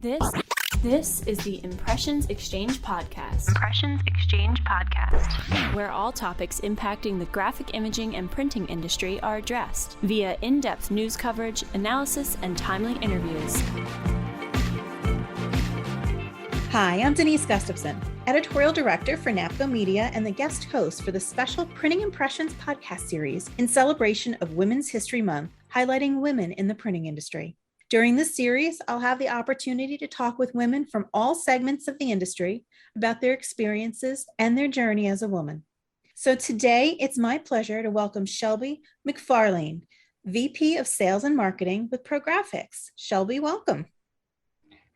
This is the Impressions Exchange Podcast. Where all topics impacting the graphic imaging and printing industry are addressed via in-depth news coverage, analysis, and timely interviews. Hi, I'm Denise Gustavson, Editorial Director for NAPCO Media and the guest host for the special Printing Impressions podcast series in celebration of Women's History Month, highlighting women in the printing industry. During this series, I'll have the opportunity to talk with women from all segments of the industry about their experiences and their journey as a woman. So today, it's my pleasure to welcome Shelbi Macfarlane, VP of Sales and Marketing with ProGraphix. Shelbi, welcome.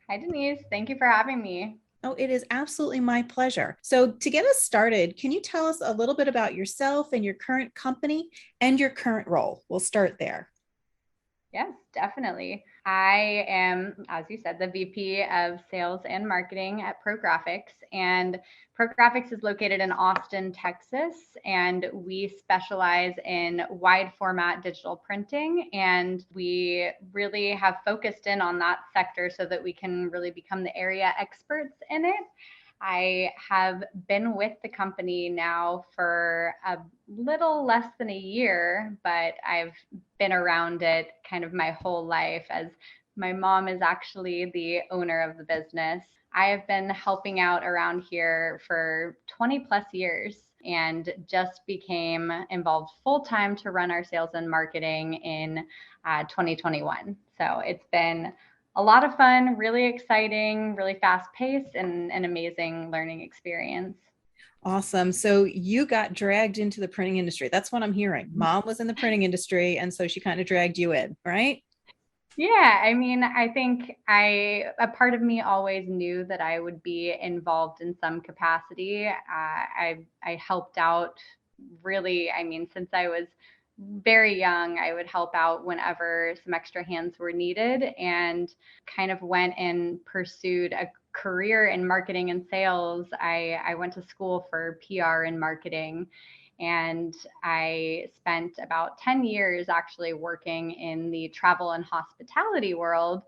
Hi, Denise. Thank you for having me. Oh, it is absolutely my pleasure. So to get us started, can you tell us a little bit about yourself and your current company and your current role? We'll start there. Yes, definitely. I am, as you said, the VP of Sales and Marketing at ProGraphix, and ProGraphix is located in Austin, Texas, and we specialize in wide format digital printing, and we really have focused in on that sector so that we can really become the area experts in it. I have been with the company now for a little less than a year, but I've been around it kind of my whole life, as my mom is actually the owner of the business. I have been helping out around here for 20 plus years and just became involved full-time to run our sales and marketing in 2021. So it's been a lot of fun, really exciting, really fast paced, and an amazing learning experience. Awesome. So you got dragged into the printing industry. That's what I'm hearing. Mom was in the printing industry, and so she kind of dragged you in, right? Yeah, I mean, I think a part of me always knew that I would be involved in some capacity. I helped out really, I mean, since I was very young, I would help out whenever some extra hands were needed, and kind of went and pursued a career in marketing and sales. I went to school for PR and marketing, and I spent about 10 years actually working in the travel and hospitality world.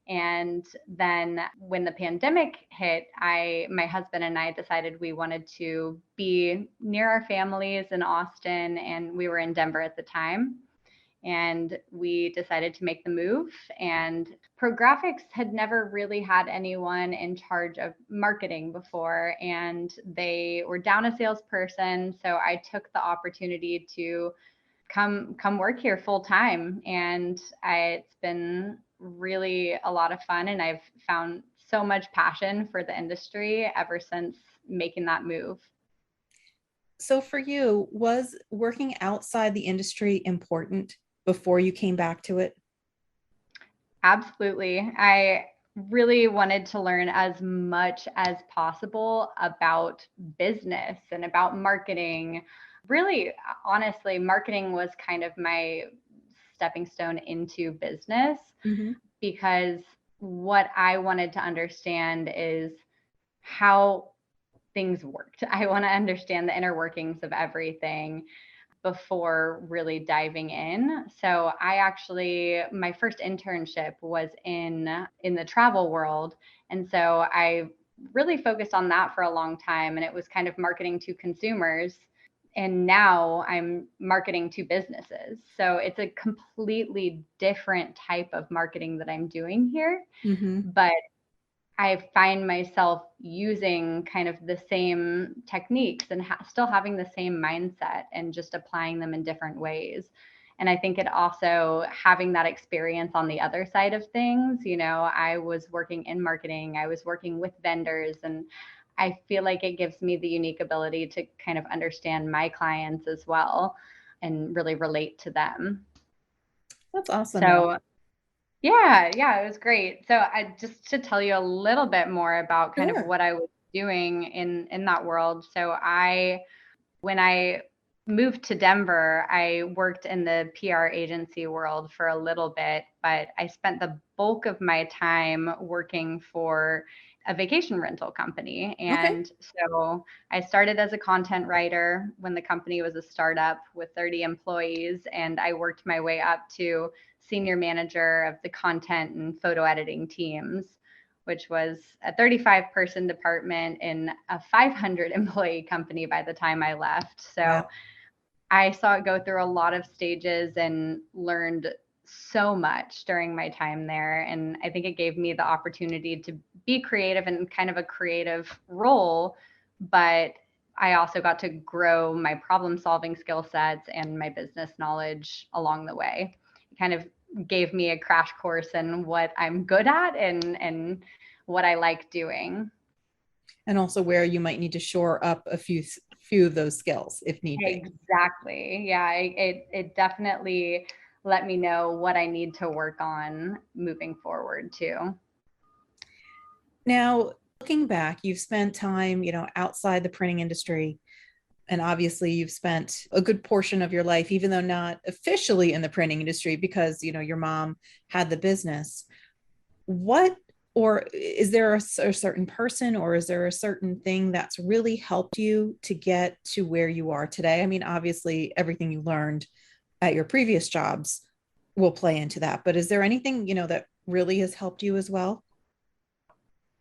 And then when the pandemic hit, my husband and I decided we wanted to be near our families in Austin, and we were in Denver at the time. And we decided to make the move. And ProGraphix had never really had anyone in charge of marketing before, and they were down a salesperson. So I took the opportunity to come work here full time, and it's been really a lot of fun, and I've found so much passion for the industry ever since making that move. So for you, was working outside the industry important before you came back to it? Absolutely. I really wanted to learn as much as possible about business and about marketing. Really, honestly, marketing was kind of my stepping stone into business, because what I wanted to understand is how things worked. I want to understand the inner workings of everything before really diving in. So my first internship was in the travel world. And so I really focused on that for a long time, and it was kind of marketing to consumers. And now I'm marketing to businesses. So it's a completely different type of marketing that I'm doing here. But I find myself using kind of the same techniques and still having the same mindset and just applying them in different ways. And I think it also, having that experience on the other side of things, I was working in marketing, I was working with vendors, and I feel like it gives me the unique ability to kind of understand my clients as well and really relate to them. That's awesome. So yeah, it was great. So just to tell you a little bit more about kind of what I was doing in that world. So when I moved to Denver, I worked in the PR agency world for a little bit, but I spent the bulk of my time working for a vacation rental company. And so I started as a content writer when the company was a startup with 30 employees, and I worked my way up to senior manager of the content and photo editing teams. which was a 35-person department in a 500-employee company by the time I left. So Wow. I saw it go through a lot of stages and learned so much during my time there. And I think it gave me the opportunity to be creative in kind of a creative role, but I also got to grow my problem solving skill sets and my business knowledge along the way. It kind of gave me a crash course in what I'm good at and what I like doing. And also where you might need to shore up a few of those skills if need be. Exactly. Yeah, it definitely let me know what I need to work on moving forward too. Now, looking back, you've spent time, outside the printing industry. And obviously you've spent a good portion of your life, even though not officially in the printing industry, because, your mom had the business. What, or is there a certain person, or is there a certain thing that's really helped you to get to where you are today? I mean, obviously everything you learned at your previous jobs will play into that, but is there anything, that really has helped you as well?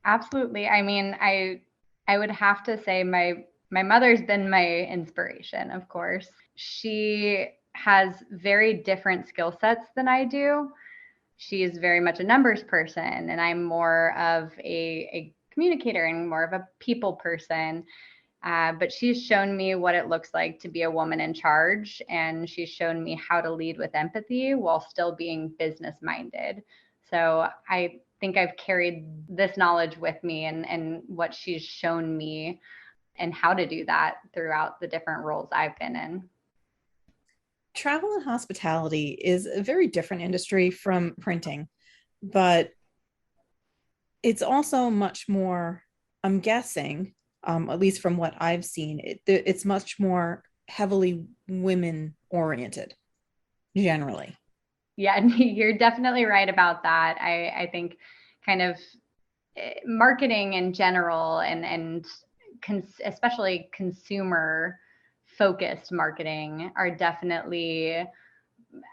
Absolutely. I mean, I would have to say my mother's been my inspiration, of course. She has very different skill sets than I do. She is very much a numbers person, and I'm more of a communicator and more of a people person. But she's shown me what it looks like to be a woman in charge, and she's shown me how to lead with empathy while still being business minded. So I think I've carried this knowledge with me and what she's shown me and how to do that throughout the different roles I've been in. Travel and hospitality is a very different industry from printing, but it's also much more, I'm guessing, at least from what I've seen, it's much more heavily women oriented generally. Yeah, you're definitely right about that. I think kind of marketing in general and especially consumer focused marketing are definitely,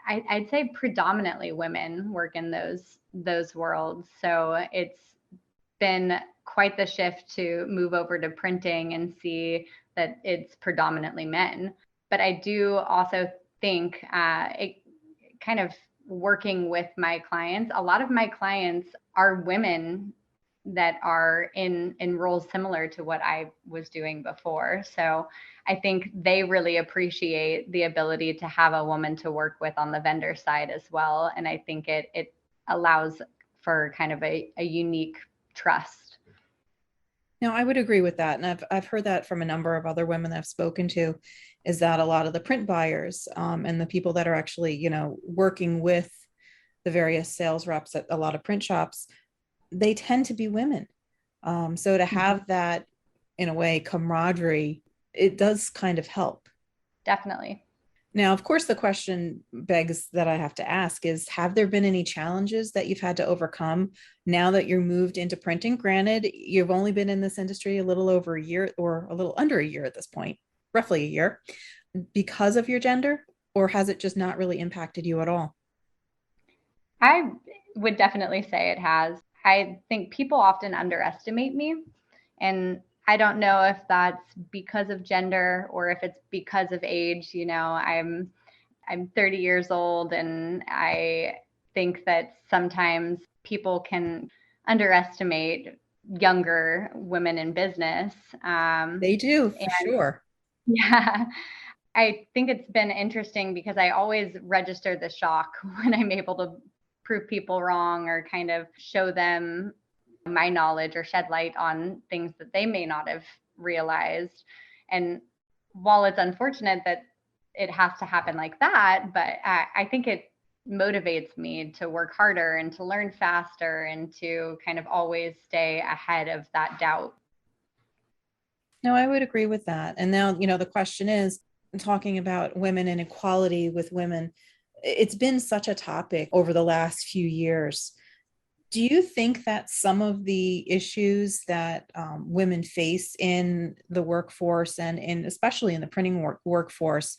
I'd say predominantly women work in those worlds. So it's been quite the shift to move over to printing and see that it's predominantly men. But I do also think it kind of working with my clients, a lot of my clients are women that are in roles similar to what I was doing before. So I think they really appreciate the ability to have a woman to work with on the vendor side as well. And I think it allows for kind of a unique trust. Now, I would agree with that. And I've heard that from a number of other women that I've spoken to, is that a lot of the print buyers and the people that are actually, working with the various sales reps at a lot of print shops, they tend to be women. So to have that, in a way, camaraderie, it does kind of help. Definitely. Now, of course, the question begs that I have to ask is, have there been any challenges that you've had to overcome now that you're moved into printing? Granted, you've only been in this industry a little over a year, or a little under a year at this point, roughly a year, because of your gender, or has it just not really impacted you at all? I would definitely say it has. I think people often underestimate me, and I don't know if that's because of gender or if it's because of age. I'm 30 years old, and I think that sometimes people can underestimate younger women in business. They do, for And sure. yeah, I think it's been interesting because I always register the shock when I'm able to prove people wrong or kind of show them my knowledge or shed light on things that they may not have realized. And while it's unfortunate that it has to happen like that, but I think it motivates me to work harder and to learn faster and to kind of always stay ahead of that doubt. No, I would agree with that. And now, the question is, talking about women and equality with women, it's been such a topic over the last few years. Do you think that some of the issues that women face in the workforce and especially in the printing workforce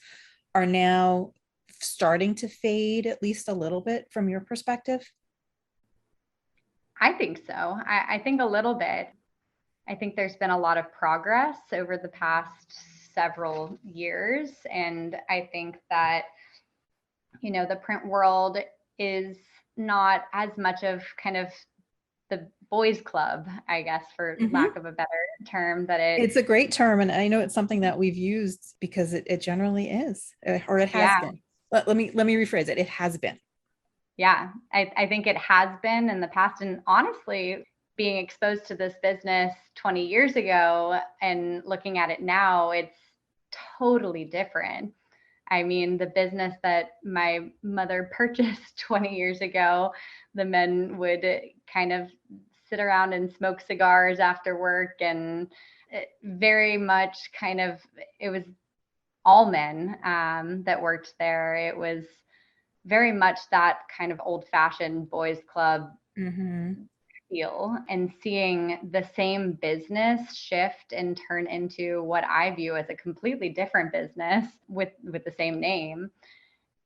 are now starting to fade, at least a little bit, from your perspective? I think so. I think a little bit. I think there's been a lot of progress over the past several years. And I think that, the print world is not as much of kind of the boys club, I guess, for lack of a better term, that It's a great term. And I know it's something that we've used because it generally is, or it has been. Let me rephrase it. It has been. Yeah, I think it has been in the past. And honestly, being exposed to this business 20 years ago and looking at it now, it's totally different. I mean, the business that my mother purchased 20 years ago, the men would kind of sit around and smoke cigars after work, and very much kind of, it was all men that worked there. It was very much that kind of old-fashioned boys club feel, and seeing the same business shift and turn into what I view as a completely different business with the same name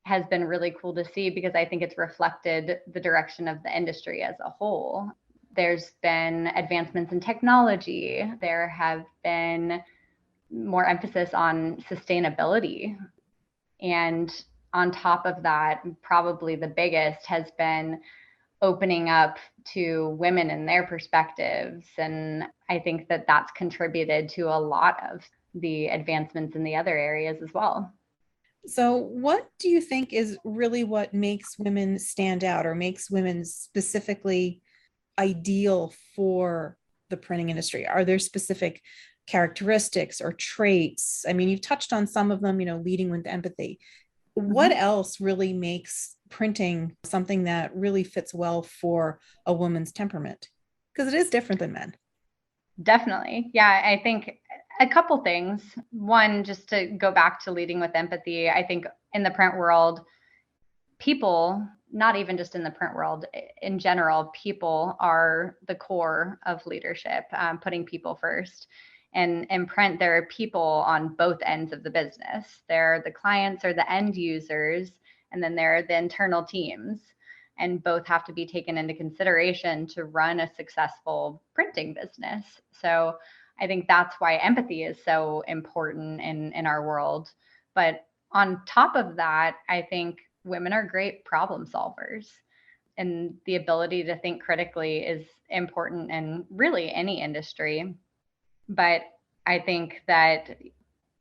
has been really cool to see, because I think it's reflected the direction of the industry as a whole. There's been advancements in technology. There have been more emphasis on sustainability. And on top of that, probably the biggest has been opening up to women and their perspectives. And I think that that's contributed to a lot of the advancements in the other areas as well. So what do you think is really what makes women stand out, or makes women specifically ideal for the printing industry? Are there specific characteristics or traits? I mean, you've touched on some of them, leading with empathy. What else really makes printing something that really fits well for a woman's temperament? Because it is different than men. Definitely. Yeah, I think a couple things. One, just to go back to leading with empathy, I think in the print world, people, not even just in the print world, in general, people are the core of leadership, putting people first. And in print, there are people on both ends of the business. There are the clients or the end users, and then there are the internal teams. And both have to be taken into consideration to run a successful printing business. So I think that's why empathy is so important in our world. But on top of that, I think women are great problem solvers. And the ability to think critically is important in really any industry. But I think that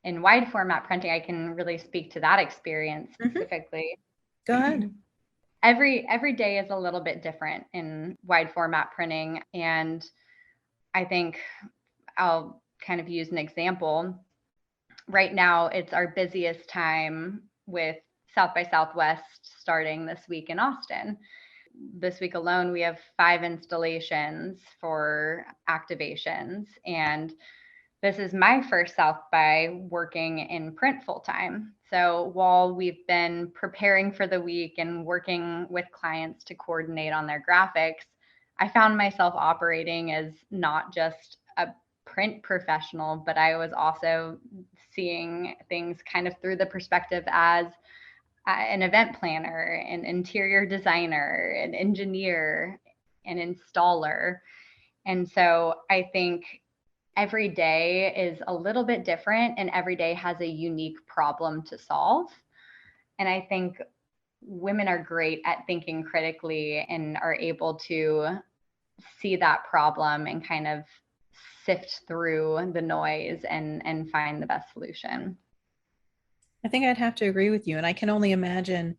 in wide format printing, I can really speak to that experience specifically. Go ahead. Every day is a little bit different in wide format printing. And I think I'll kind of use an example. Right now, it's our busiest time with South by Southwest starting this week in Austin. This week alone, we have 5 installations for activations. And this is my first South by working in print full time. So while we've been preparing for the week and working with clients to coordinate on their graphics, I found myself operating as not just a print professional, but I was also seeing things kind of through the perspective as an event planner, an interior designer, an engineer, an installer. And so I think every day is a little bit different, and every day has a unique problem to solve. And I think women are great at thinking critically and are able to see that problem and kind of sift through the noise and find the best solution. I think I'd have to agree with you. And I can only imagine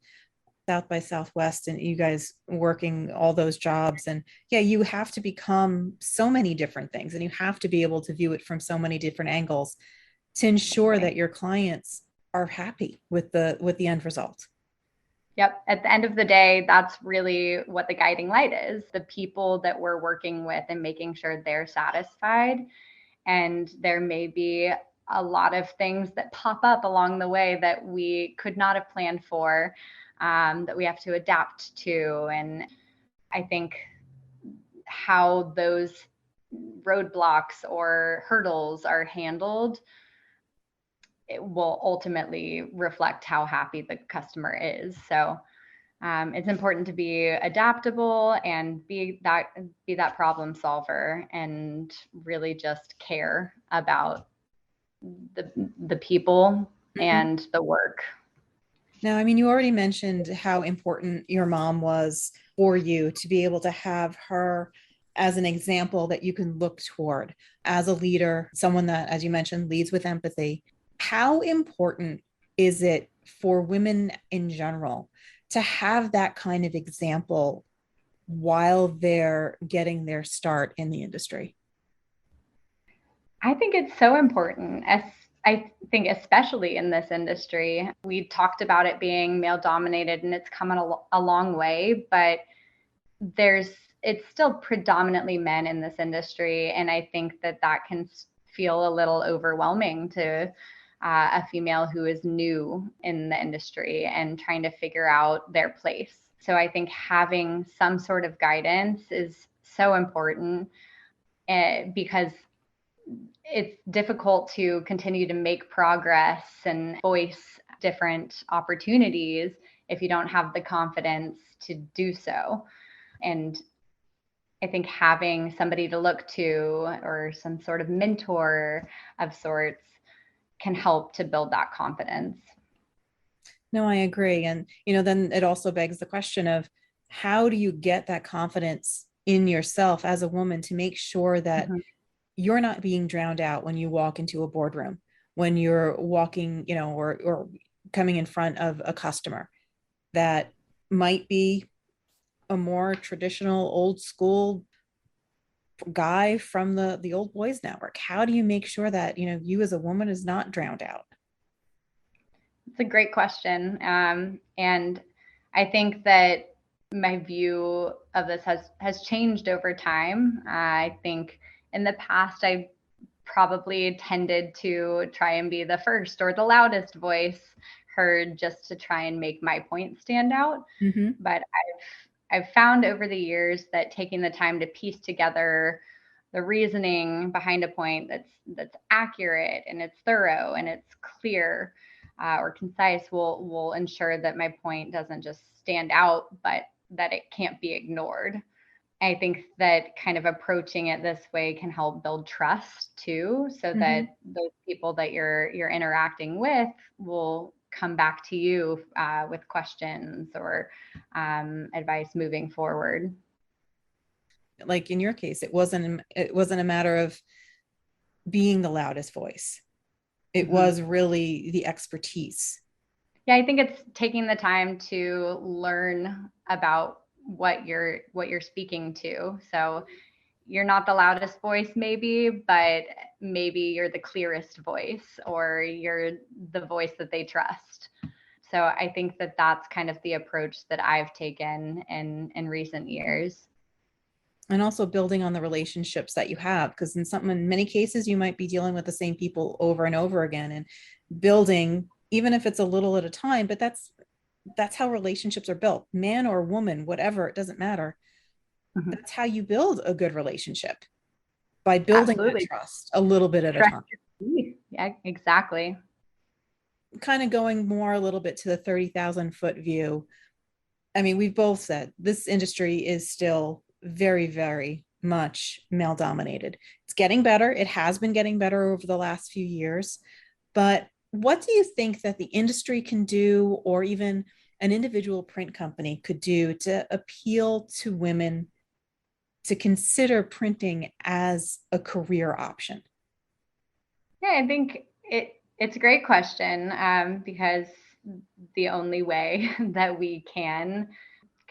South by Southwest and you guys working all those jobs. And yeah, you have to become so many different things, and you have to be able to view it from so many different angles to ensure that your clients are happy with the end result. Yep. At the end of the day, that's really what the guiding light is, the people that we're working with and making sure they're satisfied. And there may be a lot of things that pop up along the way that we could not have planned for, that we have to adapt to. And I think how those roadblocks or hurdles are handled, it will ultimately reflect how happy the customer is. So It's important to be adaptable and be that problem solver and really just care about the people and the work. Now, I mean, you already mentioned how important your mom was for you to be able to have her as an example that you can look toward as a leader, someone that, as you mentioned, leads with empathy. How important is it for women in general to have that kind of example while they're getting their start in the industry? I think it's so important. I think especially in this industry, we talked about it being male dominated and it's come a long way, but it's still predominantly men in this industry. And I think that can feel a little overwhelming to a female who is new in the industry and trying to figure out their place. So I think having some sort of guidance is so important because it's difficult to continue to make progress and voice different opportunities if you don't have the confidence to do so. And I think having somebody to look to or some sort of mentor of sorts can help to build that confidence. No, I agree. And, then it also begs the question of how do you get that confidence in yourself as a woman to make sure that you're not being drowned out when you walk into a boardroom, when you're walking, or coming in front of a customer that might be a more traditional old school guy from the old boys network. How do you make sure that, you as a woman is not drowned out? It's a great question. And I think that my view of this has changed over time. I think in the past, I probably tended to try and be the first or the loudest voice heard just to try and make my point stand out. But I've found over the years that taking the time to piece together the reasoning behind a point that's accurate and it's thorough and it's clear or concise will ensure that my point doesn't just stand out, but that it can't be ignored. I think that kind of approaching it this way can help build trust too, so that those people that you're interacting with will come back to you with questions or advice moving forward. Like in your case, it wasn't a matter of being the loudest voice. It was really the expertise. Yeah, I think it's taking the time to learn about what you're speaking to. So you're not the loudest voice maybe, but maybe you're the clearest voice or you're the voice that they trust. So I think that that's kind of the approach that I've taken in recent years. And also building on the relationships that you have, because in many cases you might be dealing with the same people over and over again, and building, even if it's a little at a time, but that's how relationships are built, man or woman, whatever, it doesn't matter. That's how you build a good relationship, by building that trust a little bit at a time. Yeah, exactly. Kind of going more a little bit to the 30,000 foot view. I mean, we've both said this industry is still very, very much male dominated. It's getting better. It has been getting better over the last few years. But what do you think that the industry can do, or even an individual print company could do, to appeal to women to consider printing as a career option? Yeah, I think it's a great question because the only way that we can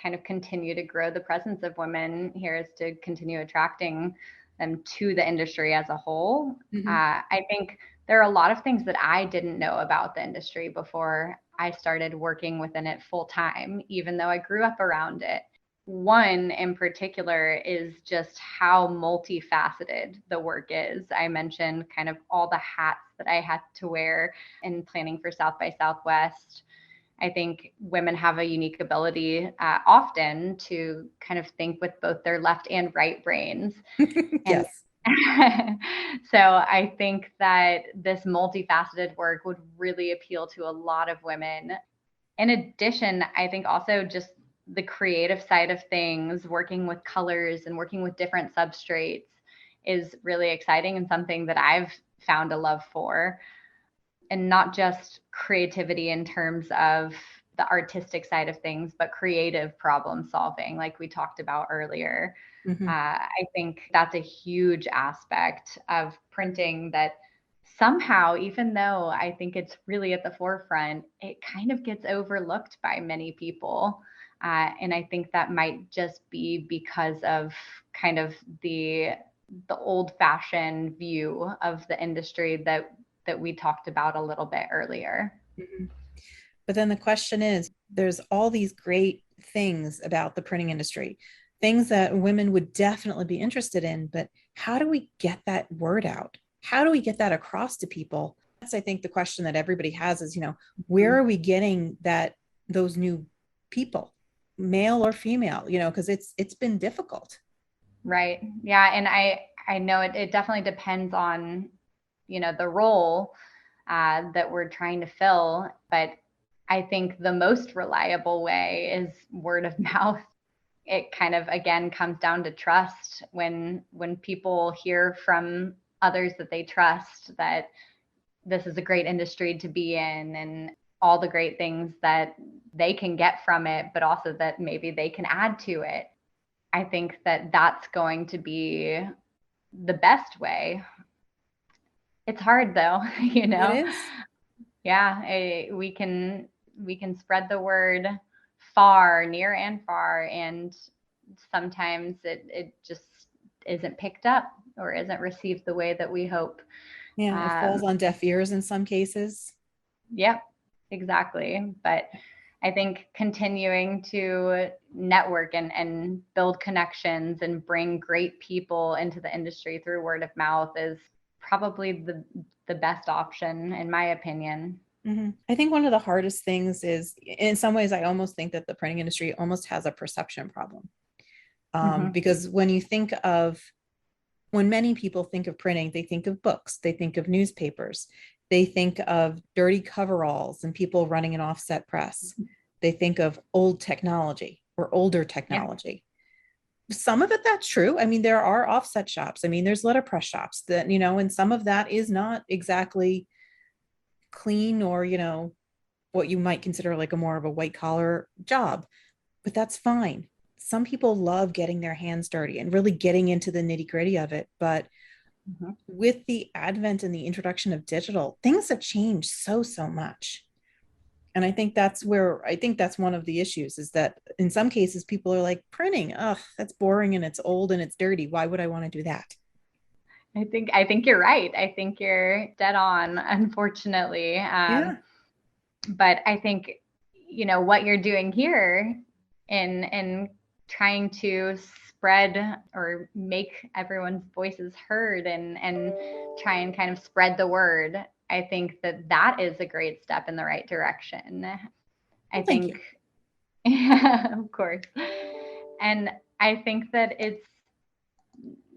kind of continue to grow the presence of women here is to continue attracting them to the industry as a whole. I think there are a lot of things that I didn't know about the industry before I started working within it full time, even though I grew up around it. One in particular is just how multifaceted the work is. I mentioned kind of all the hats that I had to wear in planning for South by Southwest. I think women have a unique ability often to kind of think with both their left and right brains. Yes. So I think that this multifaceted work would really appeal to a lot of women. In addition, I think also just the creative side of things, working with colors and working with different substrates is really exciting and something that I've found a love for. And not just creativity in terms of the artistic side of things, but creative problem solving, like we talked about earlier. Mm-hmm. I think that's a huge aspect of printing that somehow, even though I think it's really at the forefront, it kind of gets overlooked by many people. And I think that might just be because of kind of the old-fashioned view of the industry that we talked about a little bit earlier. Mm-hmm. But then the question is, there's all these great things about the printing industry, things that women would definitely be interested in, but how do we get that word out? How do we get that across to people? That's, I think, the question that everybody has is, where are we getting those new people, male or female, because it's been difficult. Right. Yeah. And I know it definitely depends on, the role that we're trying to fill. But I think the most reliable way is word of mouth. It kind of, again, comes down to trust. When people hear from others that they trust that this is a great industry to be in and all the great things that they can get from it, but also that maybe they can add to it. I think that that's going to be the best way. It's hard though, It is. Yeah, we can spread the word far, near and far, and sometimes it just isn't picked up or isn't received the way that we hope. Yeah, it falls on deaf ears in some cases. Yep, exactly. But I think continuing to network and build connections and bring great people into the industry through word of mouth is probably the best option, in my opinion. Mm-hmm. I think one of the hardest things is, in some ways, I almost think that the printing industry almost has a perception problem. Because when many people think of printing, they think of books, they think of newspapers, they think of dirty coveralls and people running an offset press. They think of old technology or older technology. Yeah. Some of it, that's true. I mean, there are offset shops. I mean, there's letterpress shops that, and some of that is not exactly clean or, what you might consider like a more of a white collar job, but that's fine. Some people love getting their hands dirty and really getting into the nitty gritty of it. But with the advent and the introduction of digital, things have changed so much. And I think that's one of the issues is that in some cases people are like, printing, oh, that's boring and it's old and it's dirty. Why would I want to do that? I think you're right. I think you're dead on, unfortunately. Yeah. But I think, what you're doing here in trying to spread or make everyone's voices heard and try and kind of spread the word. I think that is a great step in the right direction. I think, yeah, of course. And I think that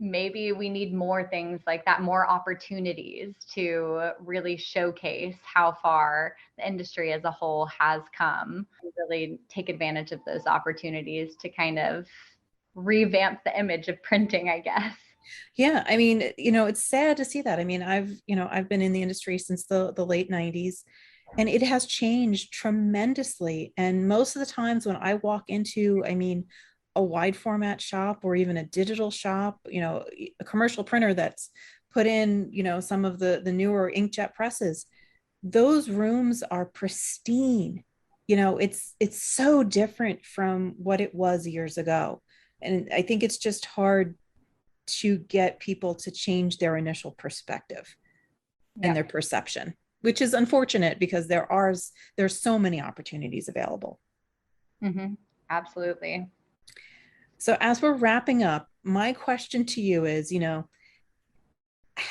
maybe we need more things like that, more opportunities to really showcase how far the industry as a whole has come, and really take advantage of those opportunities to kind of revamp the image of printing, I guess. Yeah, I mean, it's sad to see that. I mean, I've been in the industry since the late 90s, and it has changed tremendously. And most of the times when I walk into, a wide format shop or even a digital shop, a commercial printer that's put in, some of the newer inkjet presses, those rooms are pristine. It's so different from what it was years ago. And I think it's just hard to get people to change their initial perspective and their perception, which is unfortunate because there's so many opportunities available. Mm-hmm. Absolutely. So as we're wrapping up, my question to you is,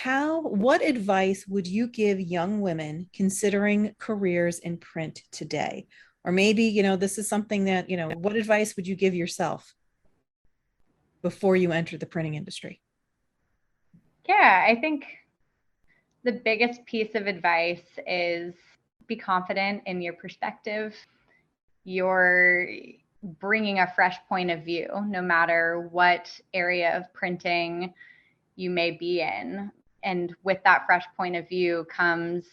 what advice would you give young women considering careers in print today? Or maybe, this is something that, what advice would you give yourself before you entered the printing industry? Yeah, I think the biggest piece of advice is be confident in your perspective. Your bringing a fresh point of view, no matter what area of printing you may be in. And with that fresh point of view comes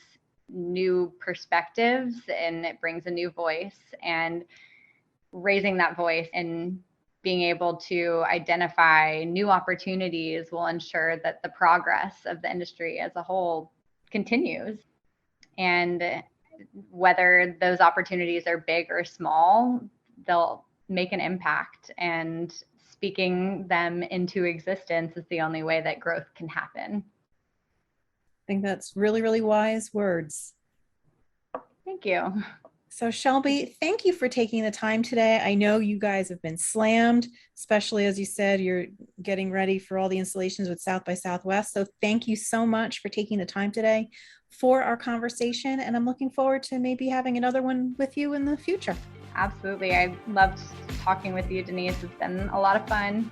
new perspectives, and it brings a new voice, and raising that voice and being able to identify new opportunities will ensure that the progress of the industry as a whole continues. And whether those opportunities are big or small, they'll make an impact, and speaking them into existence is the only way that growth can happen. I think that's really, really wise words. Thank you. So Shelbi, thank you for taking the time today. I know you guys have been slammed, especially as you said, you're getting ready for all the installations with South by Southwest. So thank you so much for taking the time today for our conversation. And I'm looking forward to maybe having another one with you in the future. Absolutely. I loved talking with you, Denise. It's been a lot of fun.